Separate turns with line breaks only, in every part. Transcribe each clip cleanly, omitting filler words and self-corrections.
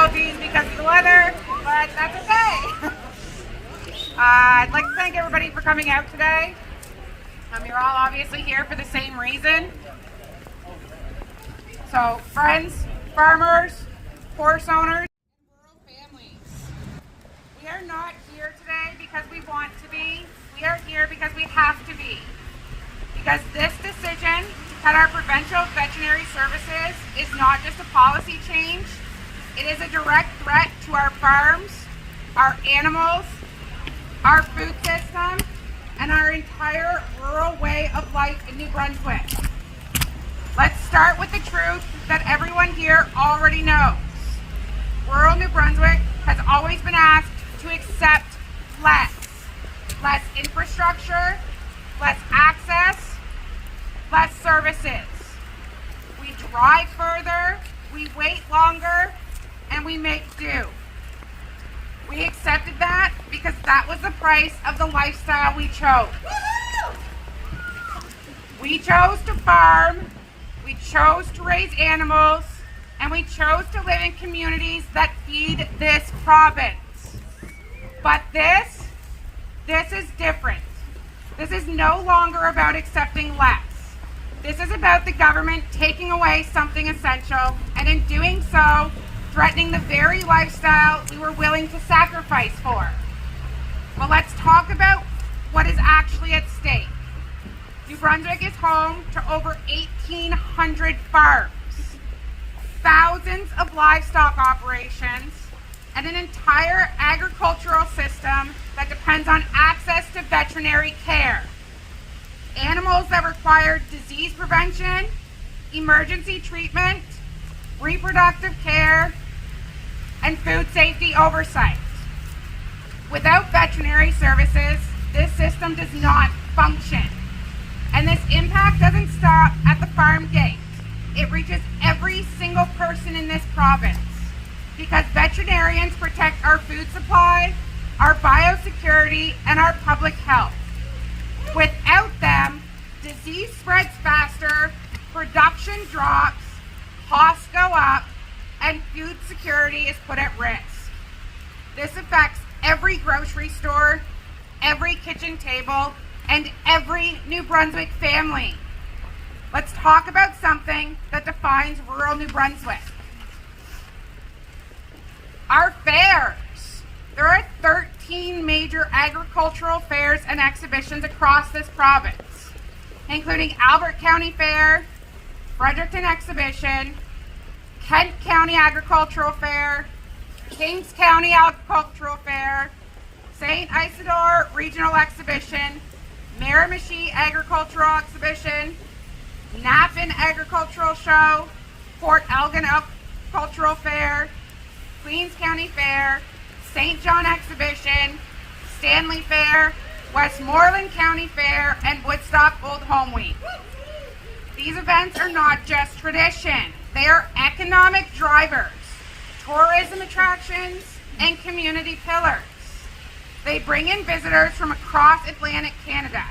apologies because of the weather, but that's okay. I'd like to thank everybody for coming out today. You're all obviously here for the same reason. So, friends, farmers, horse owners, and rural families. We are not here today because we want to be. We are here because we have to be. Because this decision to cut our provincial veterinary services is not just a policy change, it is a direct threat to our farms, our animals, our food system, and our entire rural way of life in New Brunswick. Let's start with the truth that everyone here already knows. Rural New Brunswick has always been asked to accept less. Less infrastructure, less access, less services. We drive further, we wait longer, and we make do. We accepted that because that was the price of the lifestyle we chose. We chose to farm, we chose to raise animals, and we chose to live in communities that feed this province. But this is different. This is no longer about accepting less. This is about the government taking away something essential, and in doing so, threatening the very lifestyle we were willing to sacrifice for. Well, let's talk about what is actually at stake. New Brunswick is home to over 1,800 farms, thousands of livestock operations, and an entire agricultural system that depends on access to veterinary care. Animals that require disease prevention, emergency treatment, reproductive care, and food safety oversight. Without veterinary services, this system does not function. And this impact doesn't stop at the farm gate. It reaches every single person in this province because veterinarians protect our food supply, our biosecurity, and our public health. Without them, disease spreads faster, production drops, costs go up, and food security is put at risk. This affects every grocery store, every kitchen table, and every New Brunswick family. Let's talk about something that defines rural New Brunswick. Our fairs. There are 13 major agricultural fairs and exhibitions across this province, including Albert County Fair, Fredericton Exhibition, Kent County Agricultural Fair, Kings County Agricultural Fair, St. Isidore Regional Exhibition, Miramichi Agricultural Exhibition, Napan Agricultural Show, Fort Elgin Agricultural Fair, Queens County Fair, St. John Exhibition, Stanley Fair, Westmoreland County Fair, and Woodstock Old Home Week. These events are not just tradition. They are economic drivers, tourism attractions, and community pillars. They bring in visitors from across Atlantic Canada.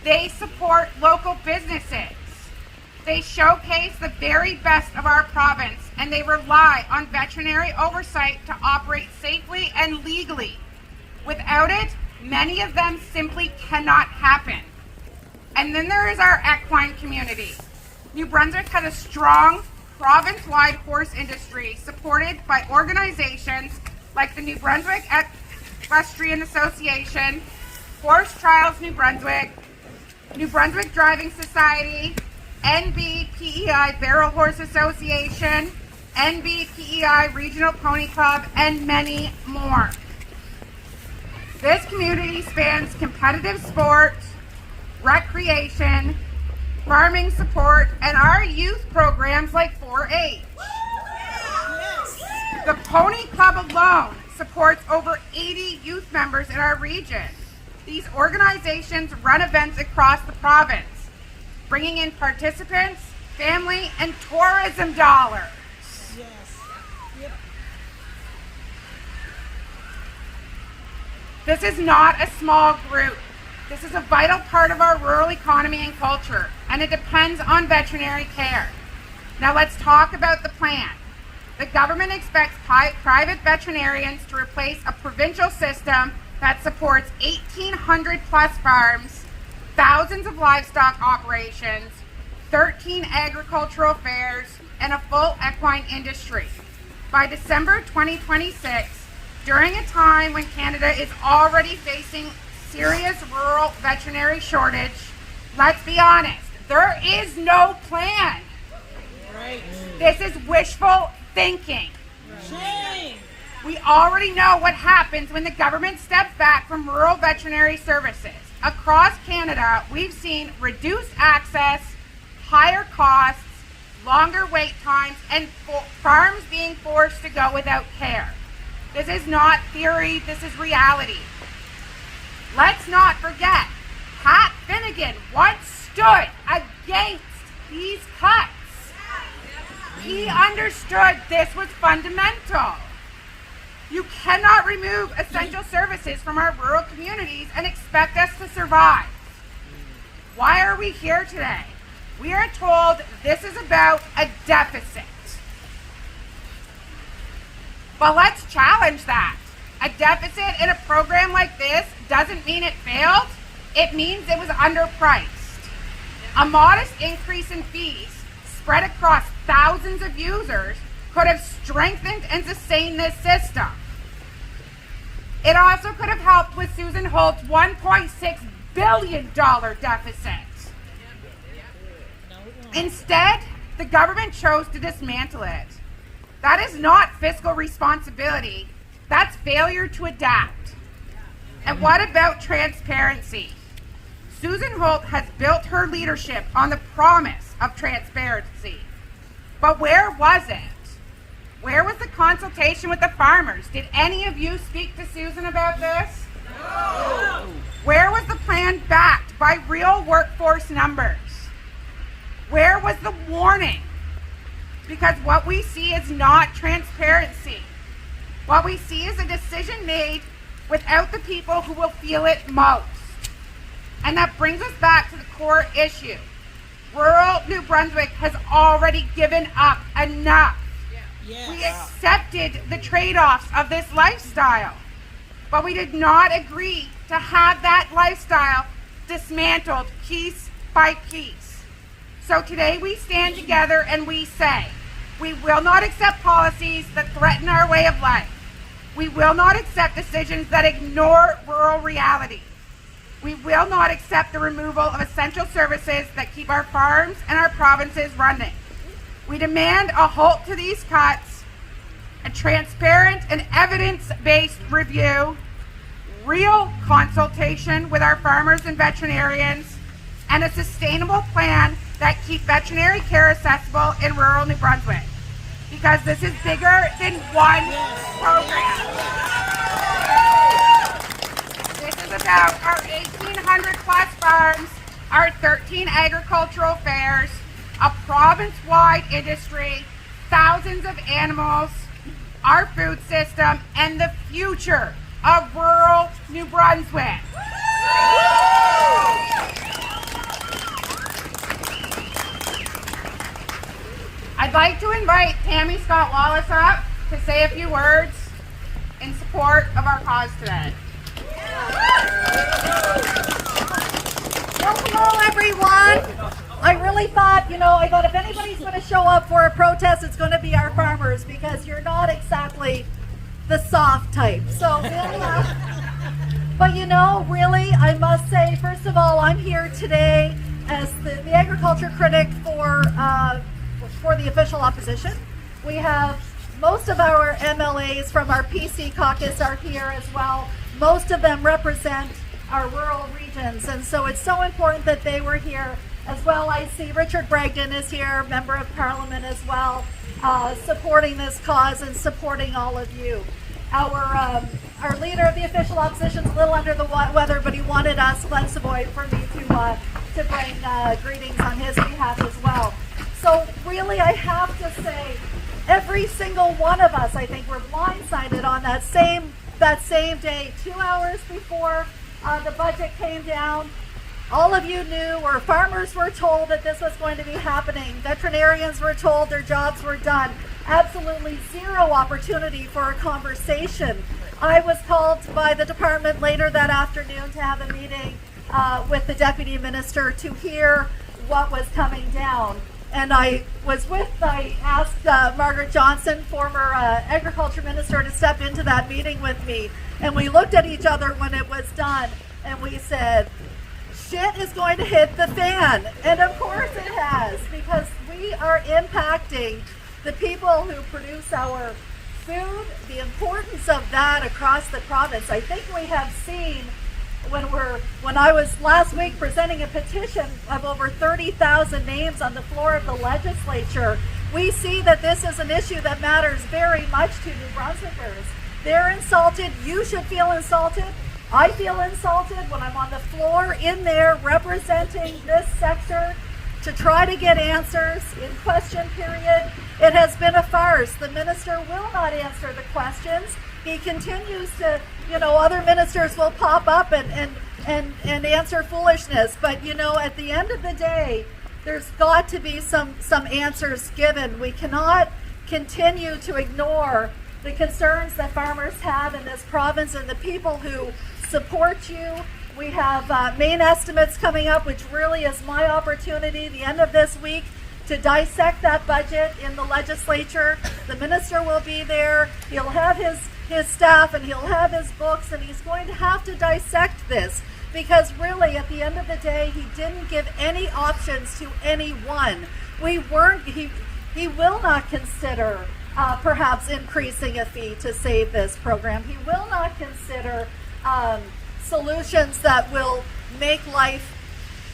They support local businesses. They showcase the very best of our province, and they rely on veterinary oversight to operate safely and legally. Without it, many of them simply cannot happen. And then there is our equine community. New Brunswick has a strong province-wide horse industry supported by organizations like the New Brunswick Equestrian Association, Horse Trials New Brunswick, New Brunswick Driving Society, NBPEI Barrel Horse Association, NBPEI Regional Pony Club, and many more. This community spans competitive sport, recreation, farming support, and our youth programs like 4-H. The Pony Club alone supports over 80 youth members in our region. These organizations run events across the province, bringing in participants, family, and tourism dollars.
Yes. Yep.
This is not a small group. This is a vital part of our rural economy and culture, and it depends on veterinary care. Now let's talk about the plan. the government expects private veterinarians to replace a provincial system that supports 1,800 plus farms, thousands of livestock operations, 13 agricultural fairs, and a full equine industry. By December 2026, during a time when Canada is already facing serious rural veterinary shortage, let's be honest, there is no plan.
Right.
This is wishful thinking.
Shame.
We already know what happens when the government steps back from rural veterinary services. Across Canada, we've seen reduced access, higher costs, longer wait times, and farms being forced to go without care. This is not theory, this is reality. Let's not forget, Pat Finnegan once stood against these cuts. He understood this was fundamental. You cannot remove essential services from our rural communities and expect us to survive. Why are we here today? We are told this is about a deficit. But let's challenge that. A deficit in a program like this doesn't mean it failed. It means it was underpriced. A modest increase in fees spread across thousands of users could have strengthened and sustained this system. It also could have helped with Susan Holt's $1.6 billion deficit. Instead, the government chose to dismantle it. That is not fiscal responsibility. That's failure to adapt. And what about transparency? Susan Holt has built her leadership on the promise of transparency. But where was it? Where was the consultation with the farmers? Did any of you speak to Susan about this?
No.
Where was the plan backed by real workforce numbers? Where was the warning? Because what we see is not transparency. What we see is a decision made without the people who will feel it most. And that brings us back to the core issue. Rural New Brunswick has already given up enough.
Yes.
We accepted the trade-offs of this lifestyle, but we did not agree to have that lifestyle dismantled piece by piece. So today we stand together and we say, we will not accept policies that threaten our way of life. We will not accept decisions that ignore rural reality. We will not accept the removal of essential services that keep our farms and our provinces running. We demand a halt to these cuts, a transparent and evidence-based review, real consultation with our farmers and veterinarians, and a sustainable plan that keeps veterinary care accessible in rural New Brunswick. Because this is bigger than one program. This is about our 1,800 plus farms, our 13 agricultural fairs, a province-wide industry, thousands of animals, our food system, and the future of rural New Brunswick. I'd like to invite Tammy Scott Wallace up to say a few words in support of our cause today.
Well, hello everyone. I really thought, I thought if anybody's going to show up for a protest, it's going to be our farmers, because you're not exactly the soft type. So, but really, I must say, first of all, I'm here today as the agriculture critic for the official opposition. We have most of our MLAs from our PC caucus are here as well. Most of them represent our rural regions, and so it's so important that they were here as well. I see Richard Bragdon is here, Member of Parliament as well, supporting this cause and supporting all of you. Our leader of the official opposition is a little under the weather, but he wanted us, Glenn Savoy, for me to bring greetings on his behalf as well. So really, I have to say, every single one of us, I think, were blindsided on that same day, 2 hours before the budget came down. All of you knew, or farmers were told, that this was going to be happening. Veterinarians were told their jobs were done. absolutely zero opportunity for a conversation. I was called by the department later that afternoon to have a meeting with the deputy minister to hear what was coming down. And I asked Margaret Johnson, former agriculture minister, to step into that meeting with me. And we looked at each other when it was done and we said, shit is going to hit the fan. And of course it has, because we are impacting the people who produce our food, the importance of that across the province. I think we have seen when I was last week presenting a petition of over 30,000 names on the floor of the legislature, we see that this is an issue that matters very much to New Brunswickers. They're insulted. You should feel insulted. I feel insulted when I'm on the floor in there representing this sector to try to get answers in question period. It has been a farce. The minister will not answer the questions. He continues to, other ministers will pop up and answer foolishness. But, at the end of the day, there's got to be some answers given. We cannot continue to ignore the concerns that farmers have in this province and the people who support you. We have main estimates coming up, which really is my opportunity the end of this week to dissect that budget in the legislature. The minister will be there. He'll have his staff and he'll have his books, and he's going to have to dissect this, because really at the end of the day he didn't give any options to anyone. He will not consider perhaps increasing a fee to save this program. He will not consider solutions that will make life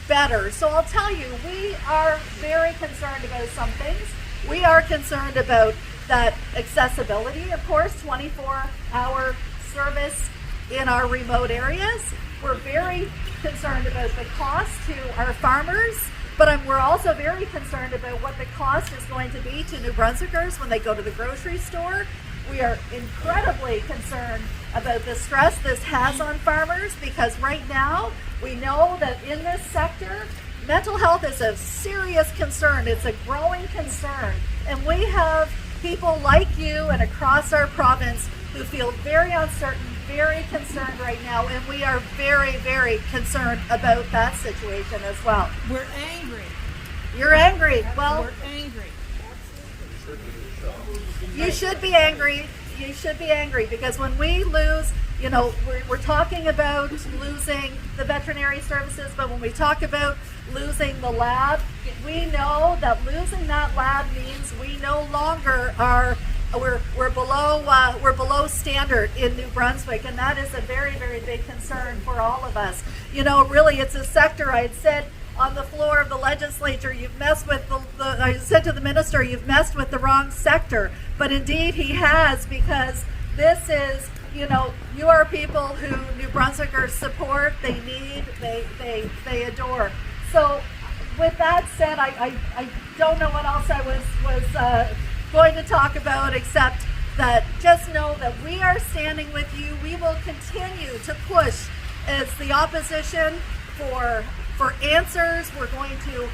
better. So I'll tell you, we are very concerned about some things. We are concerned about that accessibility, of course, 24-hour service in our remote areas. We're very concerned about the cost to our farmers, but we're also very concerned about what the cost is going to be to New Brunswickers when they go to the grocery store. We are incredibly concerned about the stress this has on farmers, because right now we know that in this sector, mental health is a serious concern. It's a growing concern. And we have people like you and across our province who feel very uncertain, very concerned right now, and we are very, very concerned about that situation as well.
We're angry.
You're angry. Well,
We're angry.
you should be angry. You should be angry, because when we lose, we're talking about losing the veterinary services, but when we talk about losing the lab, we know that losing that lab means we no longer are, we're below standard in New Brunswick, and that is a very, very big concern for all of us. Really, it's a sector. I had said on the floor of the legislature, you've messed with I said to the minister, you've messed with the wrong sector. But indeed he has, because this is, you are people who New Brunswickers support, they need, they adore. So with that said, I don't know what else I was going to talk about, except that just know that we are standing with you. We will continue to push as the opposition for answers. We're going to,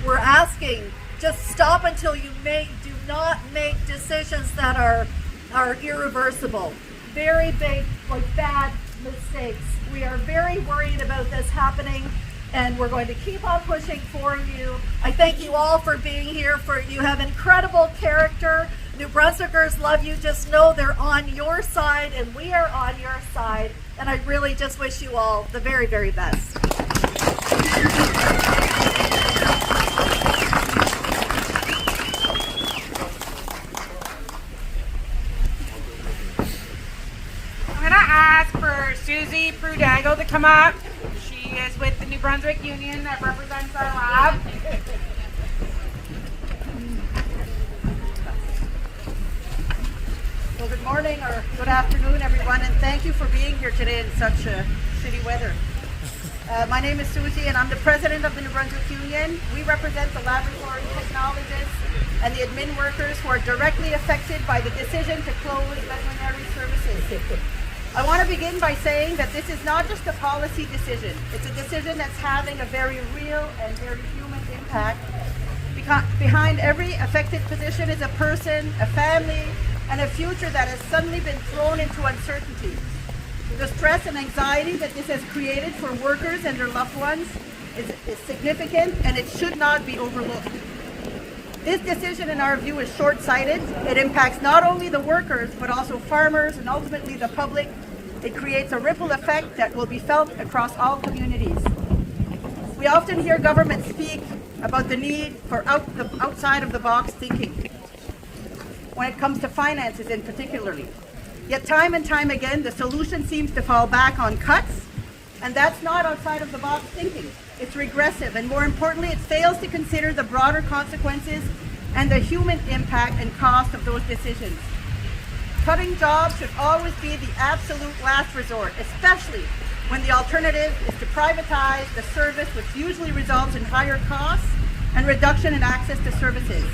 we're asking, just stop until you do not make decisions that are irreversible. Very big, bad mistakes. We are very worried about this happening, and we're going to keep on pushing for you. I thank you all for being here. You have incredible character. New Brunswickers love you. Just know they're on your side, and we are on your side. And I really just wish you all the very, very best.
I'm going to ask for Susie Prudango to come up. She is with the New Brunswick Union that represents our lab.
Well, good morning or good afternoon, everyone, and thank you for being here today in such shitty weather. My name is Susie, and I'm the president of the New Brunswick Union. We represent the laboratory technologists and the admin workers who are directly affected by the decision to close veterinary services. I want to begin by saying that this is not just a policy decision. It's a decision that's having a very real and very human impact, Behind every affected position is a person, a family, and a future that has suddenly been thrown into uncertainty. The stress and anxiety that this has created for workers and their loved ones is significant, and it should not be overlooked. This decision, in our view, is short-sighted. It impacts not only the workers, but also farmers and ultimately the public. It creates a ripple effect that will be felt across all communities. We often hear governments speak about the need for outside-of-the-box thinking when it comes to finances in particularly. Yet time and time again, the solution seems to fall back on cuts, and that's not outside-of-the-box thinking. It's regressive, and more importantly, it fails to consider the broader consequences and the human impact and cost of those decisions. Cutting jobs should always be the absolute last resort, especially when the alternative is to privatize the service, which usually results in higher costs and reduction in access to services.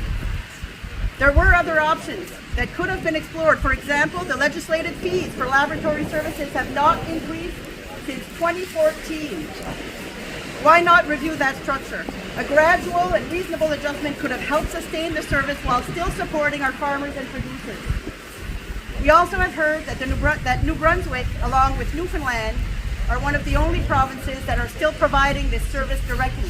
There were other options that could have been explored. For example, the legislated fees for laboratory services have not increased since 2014. Why not review that structure? A gradual and reasonable adjustment could have helped sustain the service while still supporting our farmers and producers. We also have heard that New Brunswick, along with Newfoundland, are one of the only provinces that are still providing this service directly.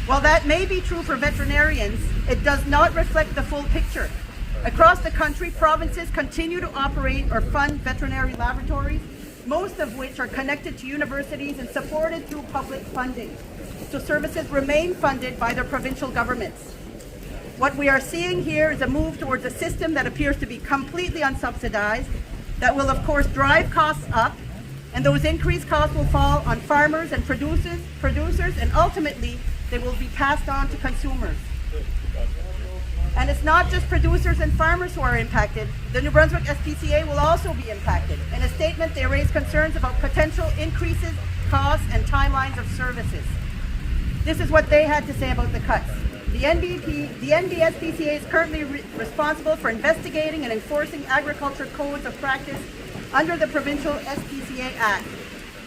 While that may be true for veterinarians, it does not reflect the full picture. Across the country, provinces continue to operate or fund veterinary laboratories, most of which are connected to universities and supported through public funding. So services remain funded by their provincial governments. What we are seeing here is a move towards a system that appears to be completely unsubsidized, that will of course drive costs up, and those increased costs will fall on farmers and producers, and ultimately they will be passed on to consumers. And it's not just producers and farmers who are impacted. The New Brunswick SPCA will also be impacted. In a statement, they raised concerns about potential increases, costs, and timelines of services. This is what they had to say about the cuts. The NBSPCA is currently responsible for investigating and enforcing agriculture codes of practice under the Provincial SPCA Act.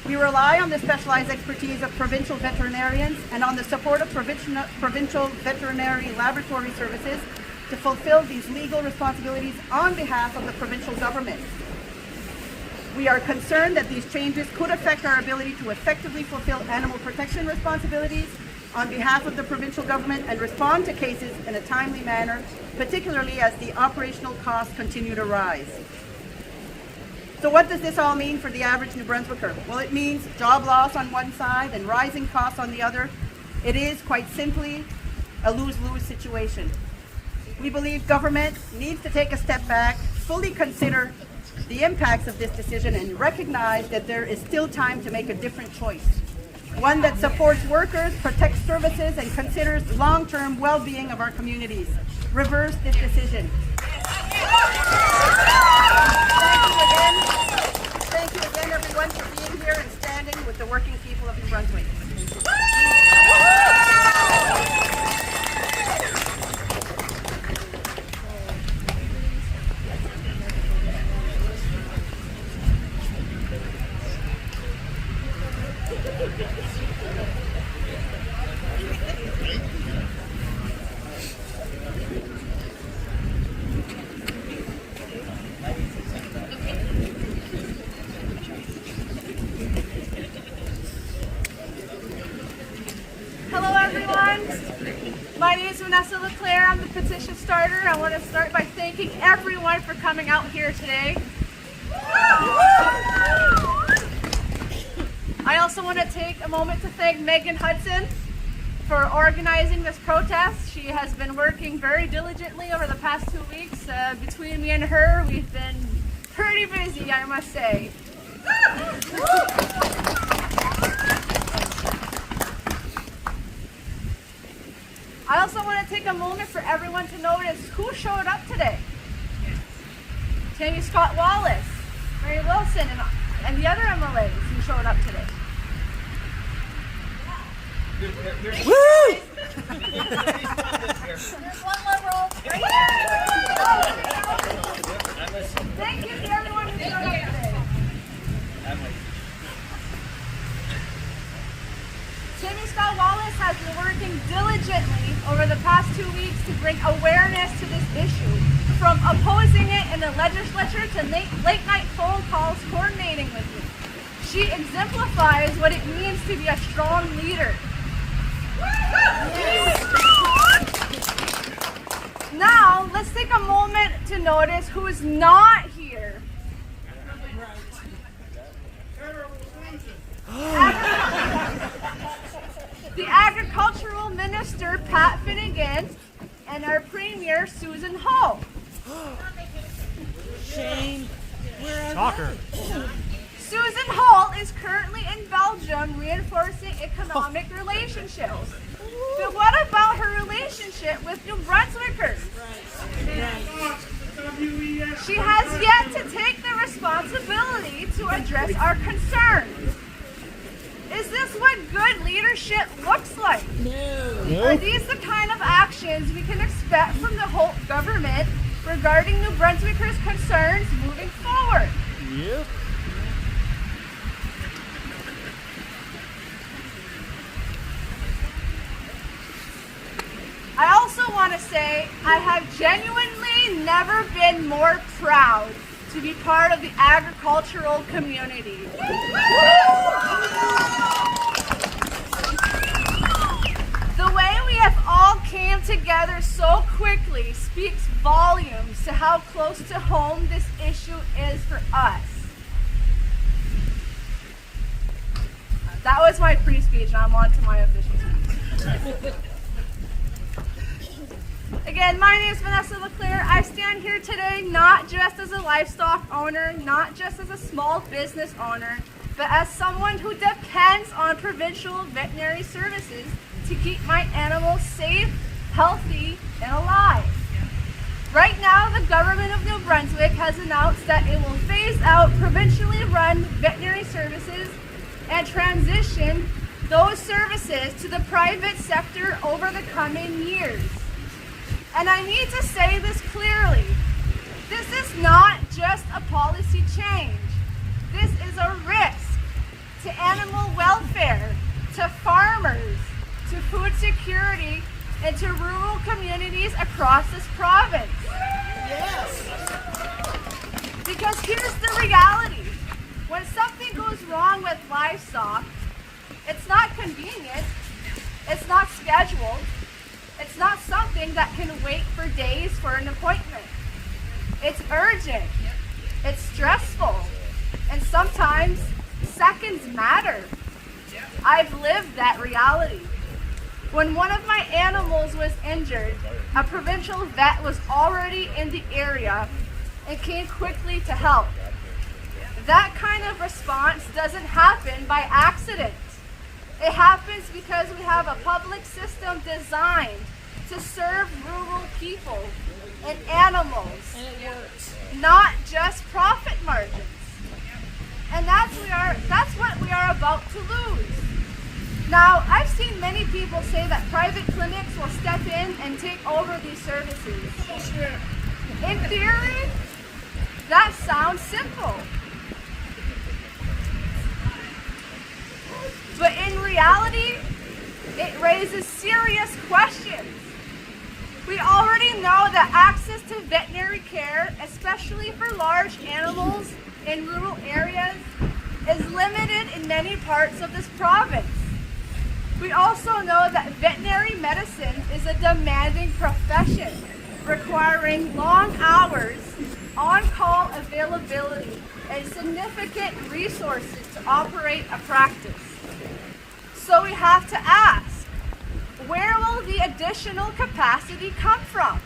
We rely on the specialized expertise of provincial veterinarians and on the support of provincial veterinary laboratory services to fulfill these legal responsibilities on behalf of the provincial government. We are concerned that these changes could affect our ability to effectively fulfill animal protection responsibilities on behalf of the provincial government and respond to cases in a timely manner, particularly as the operational costs continue to rise. So what does this all mean for the average New Brunswicker? Well, it means job loss on one side and rising costs on the other. It is quite simply a lose-lose situation. We believe government needs to take a step back, fully consider the impacts of this decision, and recognize that there is still time to make a different choice. One that supports workers, protects services, and considers long-term well-being of our communities. Reverse this decision. Thank you again, everyone, for being here and standing with the working people of New Brunswick.
I'm the petition starter. I want to start by thanking everyone for coming out here today. I also want to take a moment to thank Megan Hudson for organizing this protest. She has been working very diligently over the past 2 weeks. Between me and her, we've been pretty busy, I must say. I also want to take a moment for everyone to notice who showed up today. Tammy Scott Wallace, Mary Wilson, and the other MLAs who showed up today.
Woo! There's one liberal right here.
Thank you to everyone who showed up today. Tammy Scott Wallace has been working diligently over the past 2 weeks to bring awareness to this issue, from opposing it in the legislature to late night phone calls coordinating with me. She exemplifies what it means to be a strong leader. Now, let's take a moment to notice who is not here. The Agricultural Minister, Pat Finnegan, and our Premier, Susan Hall.
Shame.
Shocker.
Susan Hall is currently in Belgium reinforcing economic relationships. But what about her relationship with New Brunswickers? She has yet to take the responsibility to address our concerns. Is this what good leadership looks like?
No.
Are these the kind of actions we can expect from the whole government regarding New Brunswickers' concerns moving forward?
Yep.
I also want to say I have genuinely never been more proud to be part of the agricultural community. The way we have all came together so quickly speaks volumes to how close to home this issue is for us. That was my pre-speech, now I'm on to my official speech. Again, my name is Vanessa LeClaire. I stand here today not just as a livestock owner, not just as a small business owner, but as someone who depends on provincial veterinary services to keep my animals safe, healthy, and alive. Right now, the government of New Brunswick has announced that it will phase out provincially run veterinary services and transition those services to the private sector over the coming years. And I need to say this clearly. This is not just a policy change. This is a risk to animal welfare, to farmers, to food security, and to rural communities across this province.
Yes.
Because here's the reality. When something goes wrong with livestock, it's not convenient, it's not scheduled, it's not something that can wait for days for an appointment. It's urgent, it's stressful, and sometimes seconds matter. I've lived that reality. When one of my animals was injured, a provincial vet was already in the area and came quickly to help. That kind of response doesn't happen by accident. It happens because we have a public system designed to serve rural people and animals,
And it works.
not just profit margins. And that's what we are about to lose. Now, I've seen many people say that private clinics will step in and take over these services. In theory, that sounds simple. But in reality, it raises serious questions. We already know that access to veterinary care, especially for large animals in rural areas, is limited in many parts of this province. We also know that veterinary medicine is a demanding profession, requiring long hours, on-call availability, and significant resources to operate a practice. So we have to ask, where will the additional capacity come from?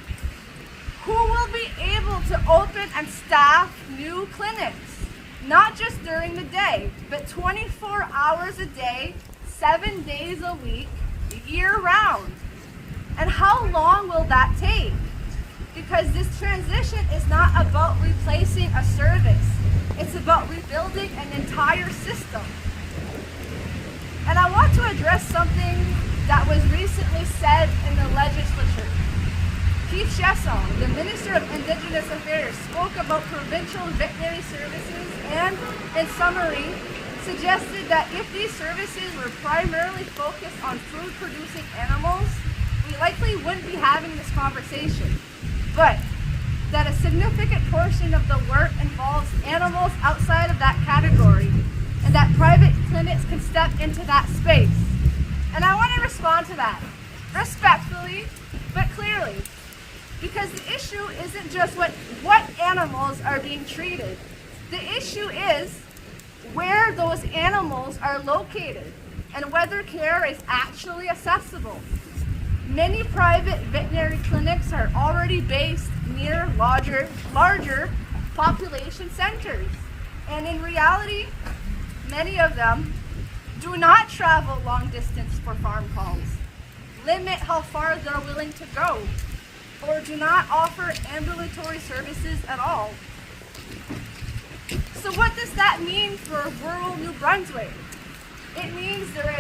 Who will be able to open and staff new clinics, not just during the day, but 24 hours a day, 7 days a week, year round? And how long will that take? Because this transition is not about replacing a service. It's about rebuilding an entire system. And I want to address something that was recently said in the legislature. Keith Chesson, the Minister of Indigenous Affairs, spoke about provincial veterinary services and, in summary, suggested that if these services were primarily focused on food-producing animals, we we likely wouldn't be having this conversation. But that a significant portion of the work involves animals outside of that category, and that private clinics can step into that space. And I want to respond to that respectfully, but clearly, because the issue isn't just what animals are being treated. The issue is where those animals are located and whether care is actually accessible. Many private veterinary clinics are already based near larger population centers, and in reality, many of them do not travel long distance for farm calls, limit how far they're willing to go, or do not offer ambulatory services at all. So what does that mean for rural New Brunswick? It means there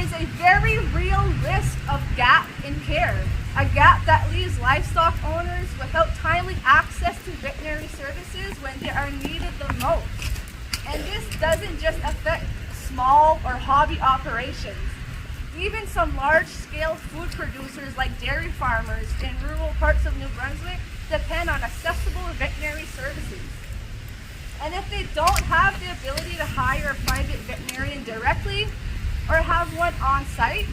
is a very real risk of gap in care, a gap that leaves livestock owners without timely access to veterinary services when they are needed the most. And this doesn't just affect small or hobby operations. Even some large-scale food producers like dairy farmers in rural parts of New Brunswick depend on accessible veterinary services. And if they don't have the ability to hire a private veterinarian directly or have one on site,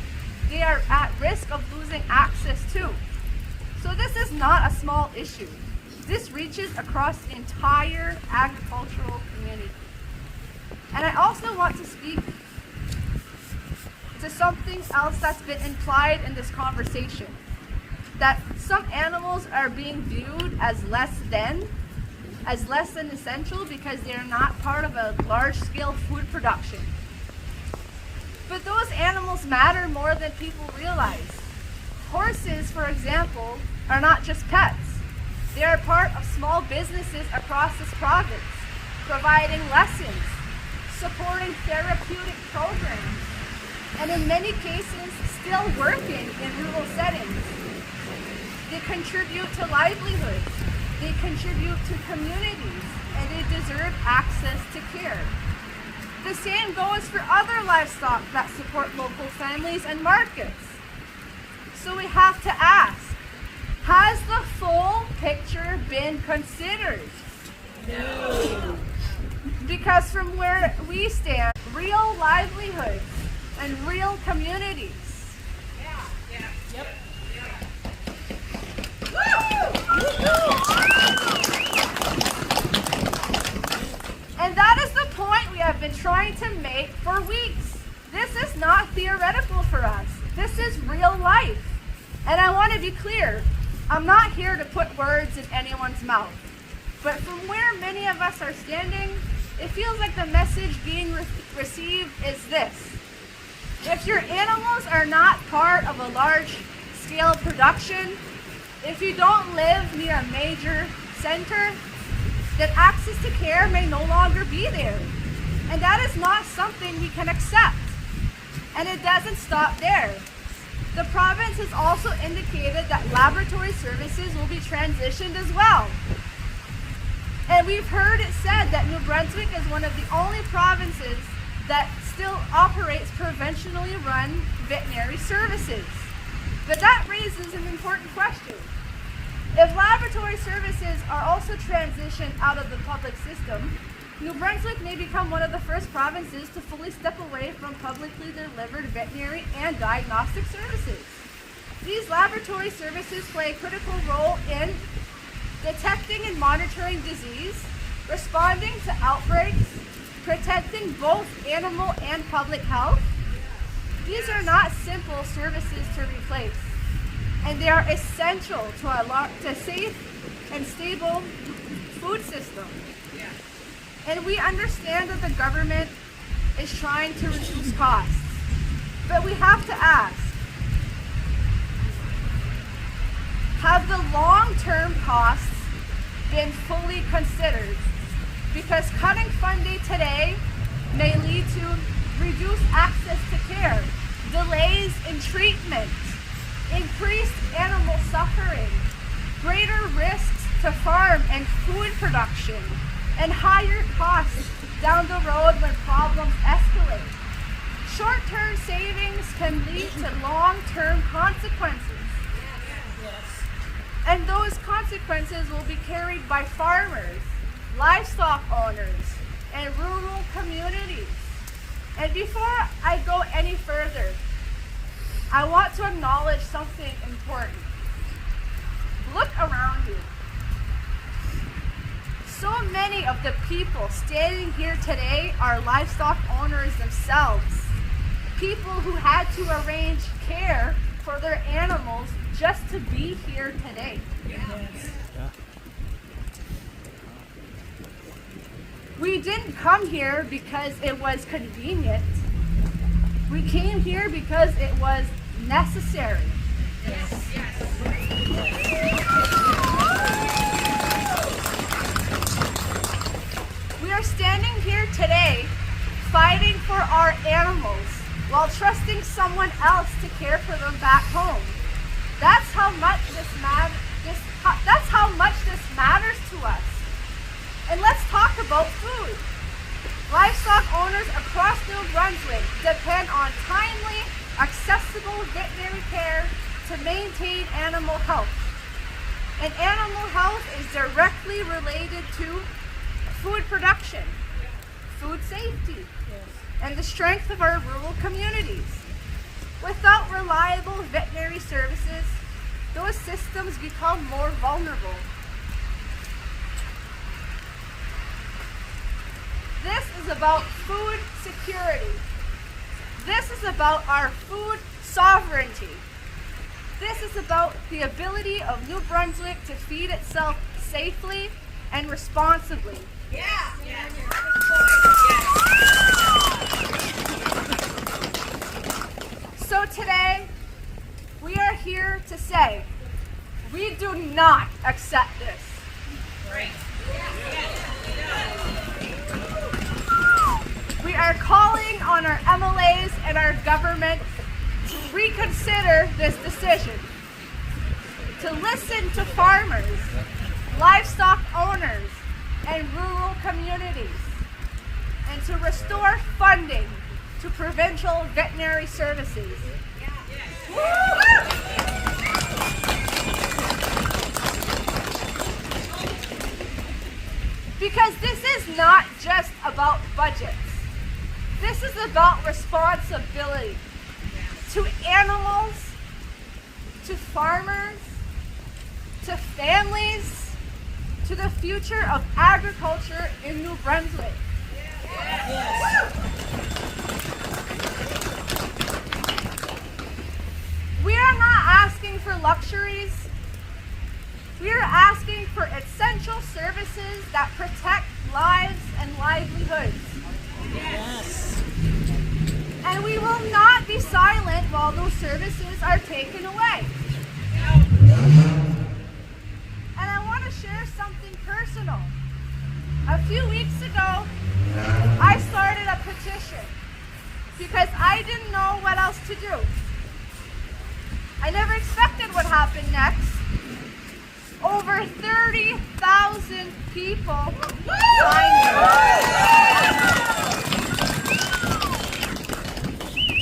they are at risk of losing access too. So this is not a small issue. This reaches across the entire agricultural community. And I also want to speak to something else that's been implied in this conversation, that some animals are being viewed as less than essential because they're not part of a large-scale food production. But those animals matter more than people realize. Horses, for example, are not just pets. They are part of small businesses across this province, providing lessons, supporting therapeutic programs, and in many cases, still working in rural settings. They contribute to livelihoods, they contribute to communities, and they deserve access to care. The same goes for other livestock that support local families and markets. So we have to ask, has the full picture been considered? No. Because from where we stand, real livelihoods and real communities. And that is the point we have been trying to make for weeks. This is not theoretical for us. This is real life. And I want to be clear, I'm not here to put words in anyone's mouth. But from where many of us are standing, it feels like the message being received is this. If your animals are not part of a large-scale production, if you don't live near a major center, then access to care may no longer be there. And that is not something we can accept. And it doesn't stop there. The province has also indicated that laboratory services will be transitioned as well. And we've heard it said that New Brunswick is one of the only provinces that still operates provincially run veterinary services. But that raises an important question. If laboratory services are also transitioned out of the public system, New Brunswick may become one of the first provinces to fully step away from publicly delivered veterinary and diagnostic services. These laboratory services play a critical role in detecting and monitoring disease, responding to outbreaks, protecting both animal and public health. These are not simple services to replace, and they are essential to a safe and stable food system. And we understand that the government is trying to reduce costs, but we have to ask, have the long-term costs been fully considered? Because cutting funding today may lead to reduced access to care, delays in treatment, increased animal suffering, greater risks to farm and food production, and higher costs down the road when problems escalate. Short-term savings can lead to long-term consequences. And those consequences will be carried by farmers, livestock owners, and rural communities. And before I go any further, I want to acknowledge something important. Look around you. So many of the people standing here today are livestock owners themselves. People who had to arrange care for their animals just to be here today.
Yes.
We didn't come here because it was convenient. We came here because it was necessary. We are standing here today fighting for our animals while trusting someone else to care for them back home. That's how much this matters to us. And let's talk about food. Livestock owners across New Brunswick depend on timely, accessible veterinary care to maintain animal health. And animal health is directly related to food production, food safety, and the strength of our rural communities. Without reliable veterinary services, those systems become more vulnerable. This is about food security. This is about our food sovereignty. This is about the ability of New Brunswick to feed itself safely and responsibly. So today, we are here to say, we do not accept this. We are calling on our MLAs and our government to reconsider this decision, to listen to farmers, livestock owners, and rural communities, and to restore funding to provincial veterinary services. Because this is not just about budgets. This is about responsibility to animals, to farmers, to families, to the future of agriculture in New Brunswick. We are not asking for luxuries. We are asking for essential services that protect lives and livelihoods.
Yes.
And we will not be silent while those services are taken away. And I want to share something personal. A few weeks ago, I started a petition because I didn't know what else to do. I never expected what happened next. Over 30,000 people signed it.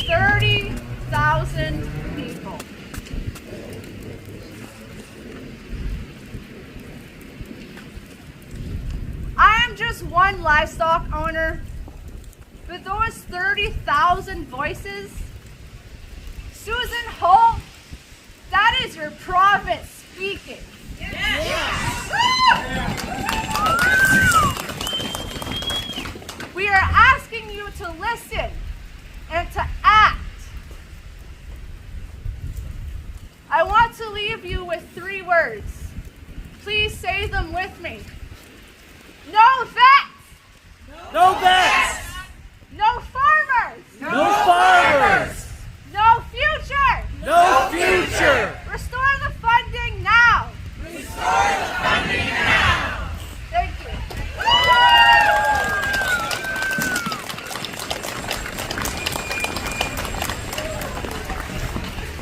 30,000 people. I am just one livestock owner, but those 30,000 voices, Susan Holt, that is your province speaking. We are asking you to listen and to act. I want to leave you with 3 words. Please say them with me. No vets!
No vets!
No farmers!
No farmers!
No future!
No future!
Restore the funding now!
Restore the funding now!
Thank you.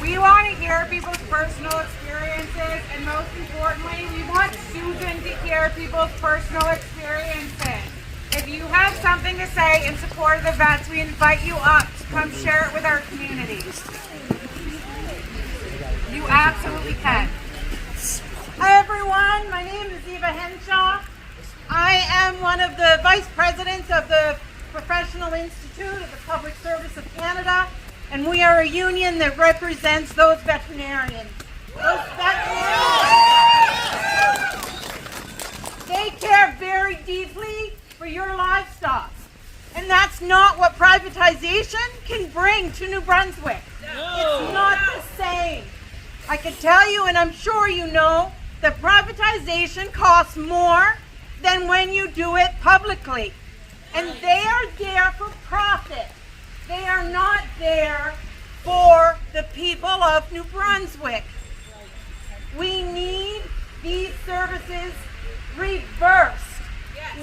We want to hear people's personal experiences, and most importantly, we want Susan to hear people's personal experiences. If you have something to say in support of the vets, we invite you up to come share it with our communities. You absolutely can.
Hi everyone, my name is Eva Henshaw. I am one of the vice presidents of the Professional Institute of the Public Service of Canada, and we are a union that represents those veterinarians. Those veterinarians, they care very deeply for your livestock, and that's not what privatization can bring to New Brunswick. It's not the same. I can tell you, and I'm sure you know, that privatization costs more than when you do it publicly. And they are there for profit. They are not there for the people of New Brunswick. We need these services reversed.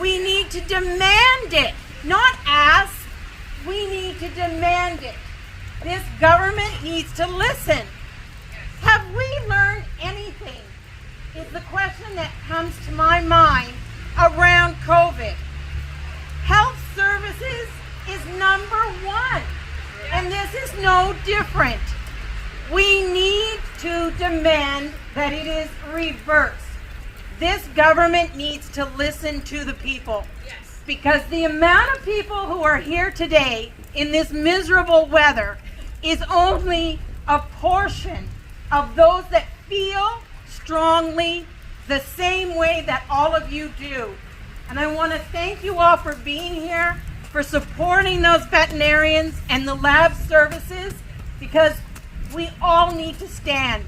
We need to demand it, not ask. We need to demand it. This government needs to listen. Have we learned anything? Is the question that comes to my mind around COVID. Health services is number one, and this is no different. We need to demand that it is reversed. This government needs to listen to the people. Yes. Because the amount of people who are here today in this miserable weather is only a portion of those that feel strongly the same way that all of you do. And I want to thank you all for being here, for supporting those veterinarians and the lab services, because we all need to stand.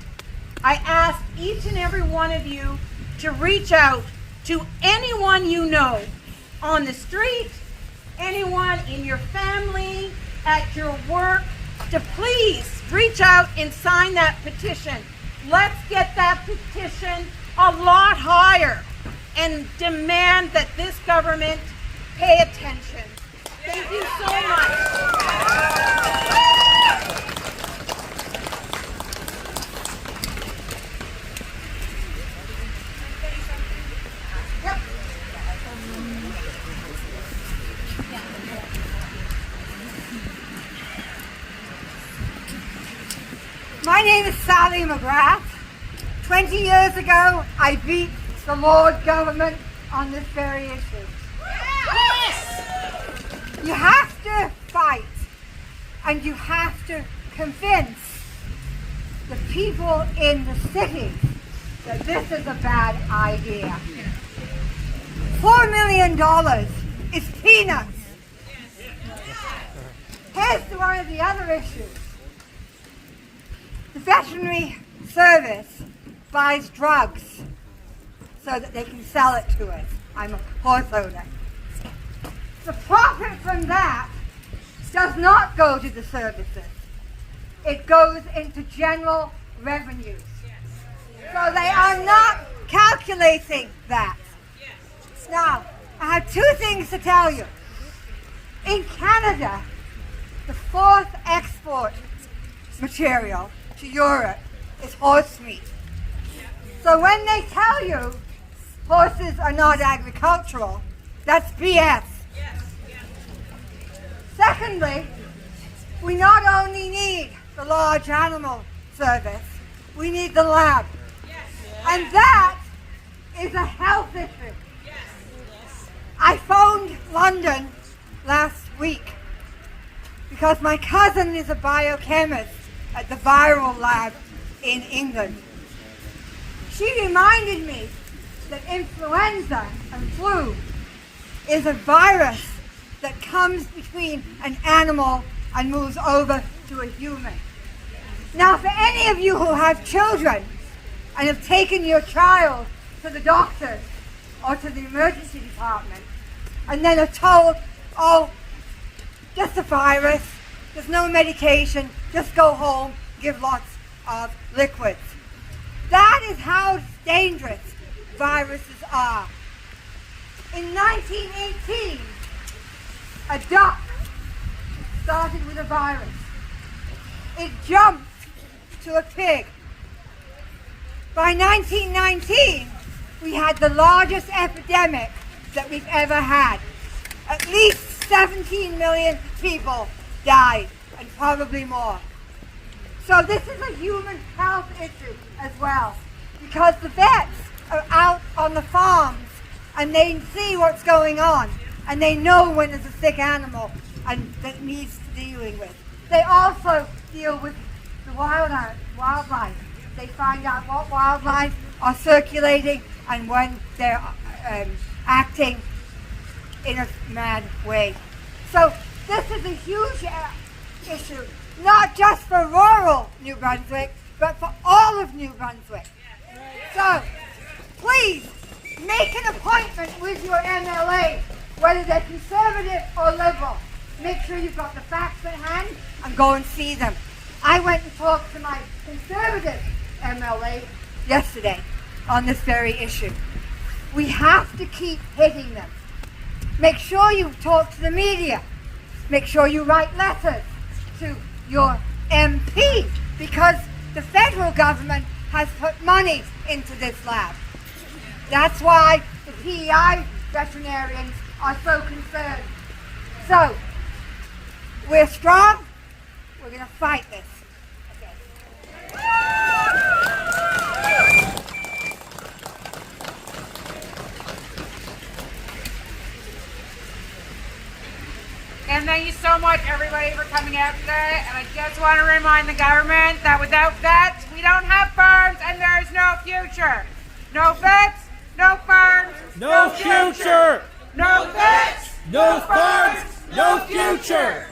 I ask each and every one of you to reach out to anyone you know on the street, anyone in your family, at your work, to please reach out and sign that petition. Let's get that petition a lot higher and demand that this government pay attention. Thank you so much.
My name is Sally McGrath. 20 years ago, I beat the Lord government on this very issue. Yes! You have to fight, and you have to convince the people in the city that this is a bad idea. $4 million is peanuts. Here's one of the other issues. The veterinary service buys drugs so that they can sell it to us. I'm a horse owner. The profit from that does not go to the services. It goes into general revenues. So they are not calculating that. Now, I have two things to tell you. In Canada, the fourth export material to Europe is horse meat. So when they tell you horses are not agricultural, that's BS. Secondly, we not only need the large animal service, we need the lab. And that is a health issue. I phoned London last week because my cousin is a biochemist at the viral lab in England. She reminded me that influenza and flu is a virus that comes between an animal and moves over to a human. Now, for any of you who have children and have taken your child to the doctor or to the emergency department and then are told, oh, just a virus, there's no medication, just go home, give lots of liquids. That is how dangerous viruses are. In 1918, a duck started with a virus. It jumped to a pig. By 1919, we had the largest epidemic that we've ever had. At least 17 million people died, and probably more. So this is a human health issue as well. because the vets are out on the farms and they see what's going on and they know when there's a sick animal and that needs dealing with. They also deal with the wildlife. They find out what wildlife are circulating and when they're acting in a mad way. So this is a huge issue, not just for rural New Brunswick, but for all of New Brunswick. So please make an appointment with your MLA, whether they're conservative or liberal. Make sure you've got the facts at hand and go and see them. I went and talked to my conservative MLA yesterday on this very issue. We have to keep hitting them. Make sure you talk to the media. Make sure you write letters to your MP, because the federal government has put money into this lab. That's why the PEI veterinarians are so concerned. So, we're strong. We're going to fight this.
And thank you so much, everybody, for coming out today. And I just want to remind the government that without vets, we don't have farms and there is no future. No vets, no farms,
No future!
no vets,
No farms, no future!